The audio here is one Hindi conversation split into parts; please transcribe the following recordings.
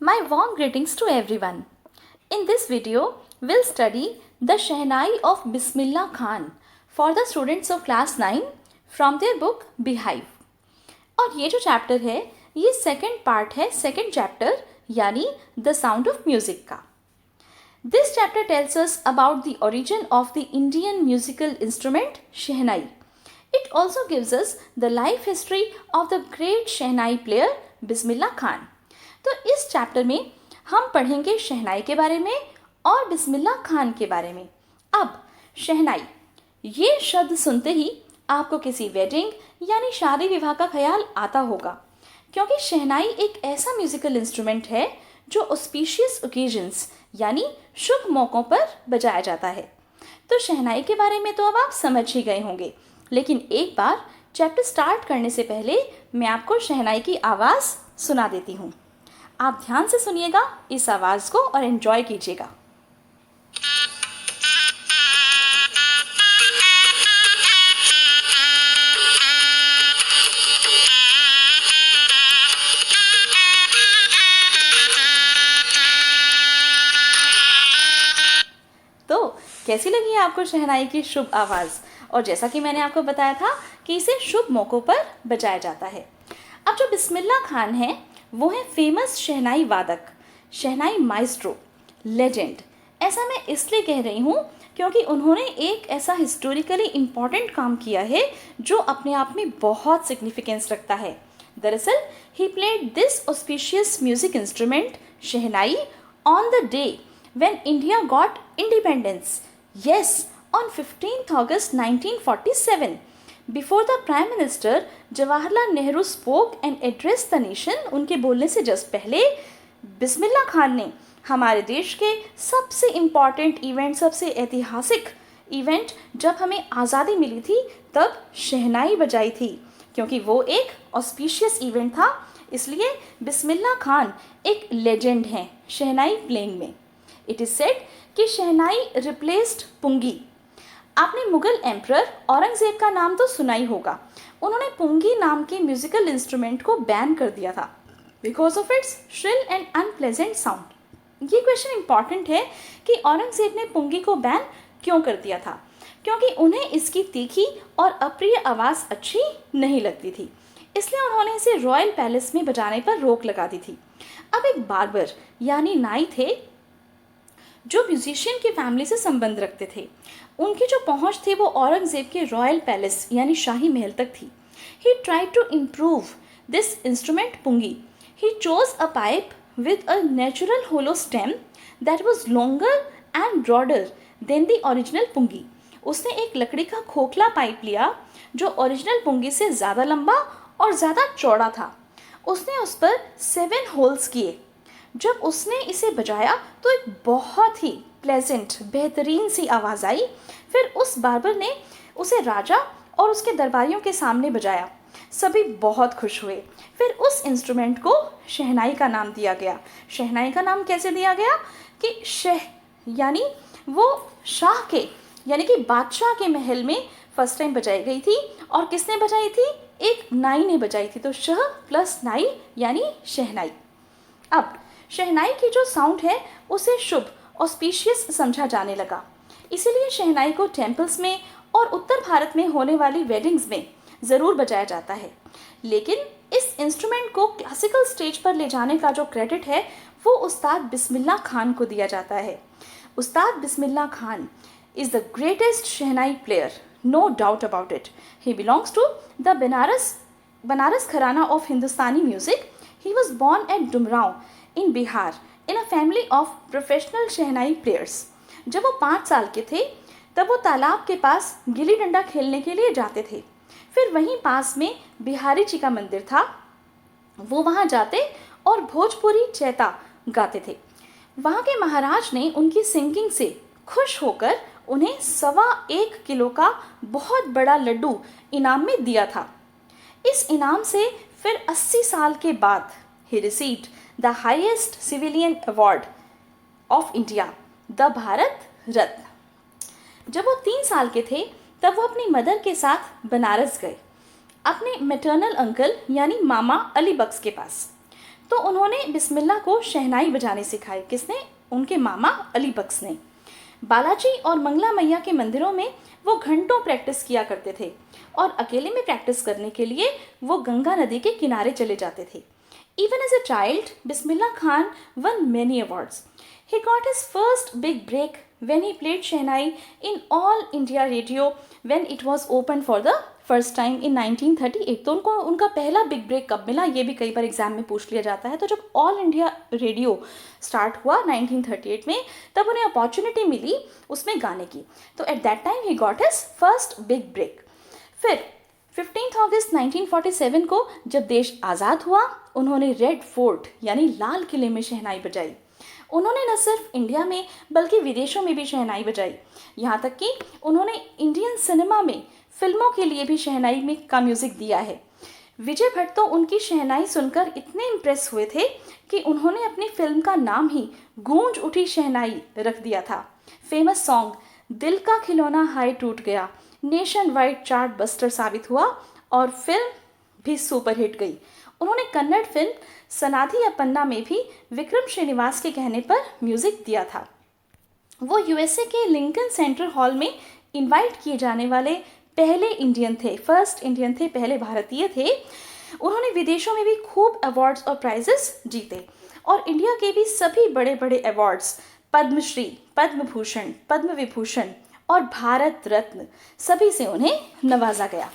My warm greetings to everyone. In this video, we'll study the Shehnai of Bismillah Khan for the students of class 9 from their book Beehive. और ये जो चैप्टर है ये सेकंड पार्ट है सेकंड चैप्टर यानी द साउंड ऑफ म्यूजिक का. This chapter tells us about the origin of the Indian musical instrument Shehnai. It also gives us the life history of the great Shehnai player Bismillah Khan. तो इस चैप्टर में हम पढ़ेंगे शहनाई के बारे में और बिस्मिल्लाह खान के बारे में. अब शहनाई ये शब्द सुनते ही आपको किसी वेडिंग यानी शादी विवाह का ख्याल आता होगा, क्योंकि शहनाई एक ऐसा म्यूजिकल इंस्ट्रूमेंट है जो ऑस्पिशियस ओकेजन्स यानी शुभ मौक़ों पर बजाया जाता है. तो शहनाई के बारे में तो अब आप समझ ही गए होंगे, लेकिन एक बार चैप्टर स्टार्ट करने से पहले मैं आपको शहनाई की आवाज़ सुना देती हूँ. आप ध्यान से सुनिएगा इस आवाज़ को और एंजॉय कीजिएगा. तो कैसी लगी आपको शहनाई की शुभ आवाज़? और जैसा कि मैंने आपको बताया था कि इसे शुभ मौक़ों पर बजाया जाता है. अब जो बिस्मिल्लाह खान है वो है फेमस शहनाई वादक, शहनाई माइस्ट्रो, लेजेंड. ऐसा मैं इसलिए कह रही हूँ क्योंकि उन्होंने एक ऐसा हिस्टोरिकली इम्पॉर्टेंट काम किया है जो अपने आप में बहुत सिग्निफिकेंस रखता है. दरअसल he played this auspicious music instrument shehnai on the day when India got independence. Yes, on 15th August 1947. Before the prime minister Jawaharlal Nehru spoke and address the nation. उनके बोलने से जस्ट पहले बिस्मिल्लाह खान ने हमारे देश के सबसे इम्पॉर्टेंट इवेंट, सबसे ऐतिहासिक इवेंट जब हमें आज़ादी मिली थी तब शहनाई बजाई थी, क्योंकि वो एक ऑस्पिशियस इवेंट था. इसलिए बिस्मिल्लाह खान एक लेजेंड हैं शहनाई प्लेइंग में. इट इज़ सेड कि शहनाई रिप्लेस्ड पुंगी. आपने मुगल एम्परर औरंगज़ेब का नाम तो सुना ही होगा. उन्होंने पुंगी नाम के म्यूजिकल इंस्ट्रूमेंट को बैन कर दिया था because of its shrill and unpleasant sound. ये क्वेश्चन इंपॉर्टेंट है कि औरंगज़ेब ने पुंगी को बैन क्यों कर दिया था, क्योंकि उन्हें इसकी तीखी और अप्रिय आवाज़ अच्छी नहीं लगती थी. इसलिए उन्होंने इसे रॉयल पैलेस में बजाने पर रोक लगा दी थी. अब एक बार्बर यानी नाई थे जो म्यूजिशियन की फैमिली से संबंध रखते थे. उनकी जो पहुंच थी वो औरंगज़ेब के रॉयल पैलेस यानी शाही महल तक थी. He tried to improve this instrument pungi. He chose a pipe with a natural hollow stem that was longer and broader than the original pungi. उसने एक लकड़ी का खोखला पाइप लिया जो ओरिजिनल पुंगी से ज़्यादा लंबा और ज़्यादा चौड़ा था. उसने उस पर 7 होल्स किए. जब उसने इसे बजाया तो एक बहुत ही प्लेजेंट, बेहतरीन सी आवाज़ आई. फिर उस बार्बर ने उसे राजा और उसके दरबारियों के सामने बजाया. सभी बहुत खुश हुए. फिर उस इंस्ट्रूमेंट को शहनाई का नाम दिया गया. शहनाई का नाम कैसे दिया गया कि शह यानी वो शाह के यानी कि बादशाह के महल में फर्स्ट टाइम बजाई गई थी. और किसने बजाई थी? एक नाई ने बजाई थी. तो शह प्लस नाई यानी शहनाई. अब शहनाई की जो साउंड है उसे शुभ ऑस्पिशियस समझा जाने लगा. इसीलिए शहनाई को टेम्पल्स में और उत्तर भारत में होने वाली वेडिंग्स में ज़रूर बजाया जाता है. लेकिन इस इंस्ट्रूमेंट को क्लासिकल स्टेज पर ले जाने का जो क्रेडिट है वो उस्ताद बिस्मिल्लाह खान को दिया जाता है. Ustad Bismillah Khan is the greatest shehnai player, no doubt about it. He belongs to the Banaras gharana of Hindustani music. He was born at Dumraon in Bihar in a family of professional shehnai players. जब वो 5 साल के थे तब वो तालाब के पास गिल्ली डंडा खेलने के लिए जाते थे. फिर वहीं पास में बिहारी जी का मंदिर था. वो वहाँ जाते और भोजपुरी चैता गाते थे. वहाँ के महाराज ने उनकी सिंगिंग से खुश होकर उन्हें 1.25 किलो का बहुत बड़ा लड्डू इनाम में दिया था. इस इनाम से फिर 80 साल के बाद he received the highest civilian award of India, the Bharat Ratna. जब वो 3 साल के थे तब वो अपनी मदर के साथ बनारस गए अपने मैटरनल अंकल यानी मामा अली बख्श के पास. तो उन्होंने बिस्मिल्लाह को शहनाई बजाने सिखाई। किसने? उनके मामा अली बख्श ने। बालाजी और मंगला मैया के मंदिरों में वो घंटों प्रैक्टिस किया करते थे और अकेले में प्रैक्टिस करने के लिए वो गंगा नदी के किनारे चले जाते थे। Even as a child, Bismillah Khan won many awards. He got his first big break when he played Shehnai in All India Radio when it was opened for the first time in 1938. तो उनका पहला बिग ब्रेक कब मिला, ये भी कई बार एग्जाम में पूछ लिया जाता है। तो जब ऑल इंडिया रेडियो स्टार्ट हुआ 1938 में, तब उन्हें अपॉर्चुनिटी मिली उसमें गाने की। तो at that time he got his first big break. फिर 15 अगस्त 1947 को जब देश आज़ाद हुआ, उन्होंने रेड फोर्ट यानी लाल किले में शहनाई बजाई। उन्होंने न सिर्फ इंडिया में बल्कि विदेशों में भी शहनाई बजाई। यहाँ तक कि उन्होंने इंडियन सिनेमा में फिल्मों के लिए भी शहनाई में का म्यूज़िक दिया है। विजय भट्ट तो उनकी शहनाई सुनकर इतने इम्प्रेस हुए थे कि उन्होंने अपनी फिल्म का नाम ही गूंज उठी शहनाई रख दिया था। फेमस सॉन्ग दिल का खिलौना हाय टूट गया नेशन वाइड चार्ट बस्टर साबित हुआ और फिल्म भी सुपरहिट गई। उन्होंने कन्नड़ फिल्म सनाधि अपन्ना में भी विक्रम श्रीनिवास के कहने पर म्यूज़िक दिया था। वो यूएसए के लिंकन सेंटर हॉल में इनवाइट किए जाने वाले पहले इंडियन थे, फर्स्ट इंडियन थे, पहले भारतीय थे। उन्होंने विदेशों में भी खूब अवार्ड्स और प्राइजेस जीते और इंडिया के भी सभी बड़े बड़े अवार्ड्स पद्मश्री, पद्म भूषण, पद्म विभूषण और भारत रत्न सभी से उन्हें नवाजा गया।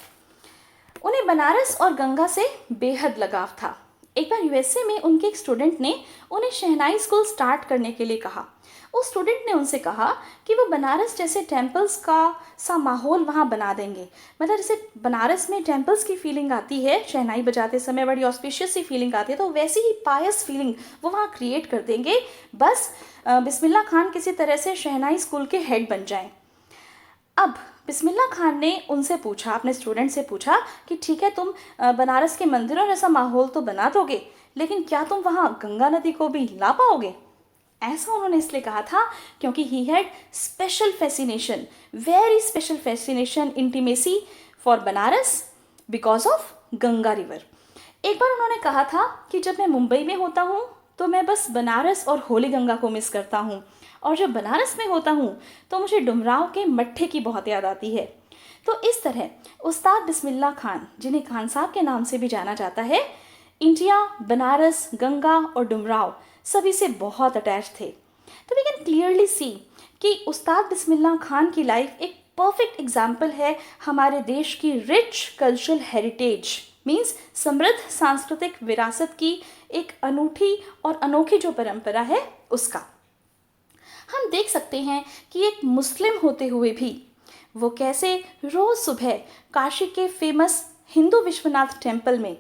उन्हें बनारस और गंगा से बेहद लगाव था। एक बार यूएसए में उनके एक स्टूडेंट ने उन्हें शहनाई स्कूल स्टार्ट करने के लिए कहा। उस स्टूडेंट ने उनसे कहा कि वो बनारस जैसे टेम्पल्स का सा माहौल वहाँ बना देंगे। मतलब जैसे बनारस में टेम्पल्स की फीलिंग आती है शहनाई बजाते समय, बड़ी ऑस्पिशियस सी फीलिंग आती है, तो वैसी ही पायस फीलिंग वो वहाँ क्रिएट कर देंगे। बस बिस्मिल्लाह खान किसी तरह से शहनाई स्कूल के हेड बन जाएं। अब बिस्मिल्लाह खान ने उनसे पूछा, अपने स्टूडेंट से पूछा कि ठीक है, तुम बनारस के मंदिरों जैसा माहौल तो बना दोगे, लेकिन क्या तुम वहाँ गंगा नदी को भी ला पाओगे? ऐसा उन्होंने इसलिए कहा था क्योंकि he had special fascination, very special fascination, intimacy for Banaras because of Ganga river. एक बार उन्होंने कहा था कि जब मैं मुंबई में होता हूँ तो मैं बस बनारस और होली गंगा को मिस करता हूँ, और जब बनारस में होता हूँ तो मुझे डुमराव के मट्ठे की बहुत याद आती है। तो इस तरह उस्ताद बिस्मिल्लाह खान, जिन्हें खान साहब के नाम से भी जाना जाता है, इंडिया, बनारस, गंगा और डुमराव सभी से बहुत अटैच थे। तो वी कैन क्लियरली सी कि उस्ताद बिस्मिल्लाह खान की लाइफ एक परफेक्ट एग्जाम्पल है हमारे देश की रिच कल्चरल हेरिटेज, मीन्स समृद्ध सांस्कृतिक विरासत की एक अनूठी और अनोखी जो परंपरा है उसका। हम देख सकते हैं कि एक मुस्लिम होते हुए भी वो कैसे रोज़ सुबह काशी के फेमस हिंदू विश्वनाथ टेम्पल में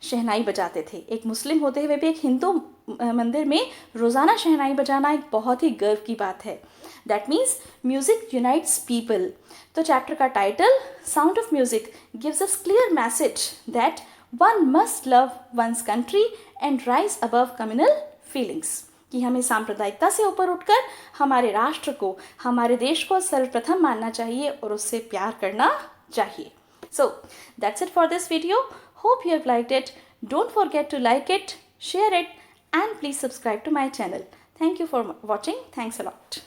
शहनाई बजाते थे। एक मुस्लिम होते हुए भी एक हिंदू मंदिर में रोज़ाना शहनाई बजाना एक बहुत ही गर्व की बात है। That means music unites people. तो चैप्टर का title sound of music gives us clear message that one must love one's country and rise above communal feelings, कि हमें सांप्रदायिकता से ऊपर उठकर हमारे राष्ट्र को, हमारे देश को सर्वप्रथम मानना चाहिए और उससे प्यार करना चाहिए। So that's it for this video. Hope you have liked it. Don't forget to like it, share it, and please subscribe to my channel. Thank you for watching. Thanks a lot.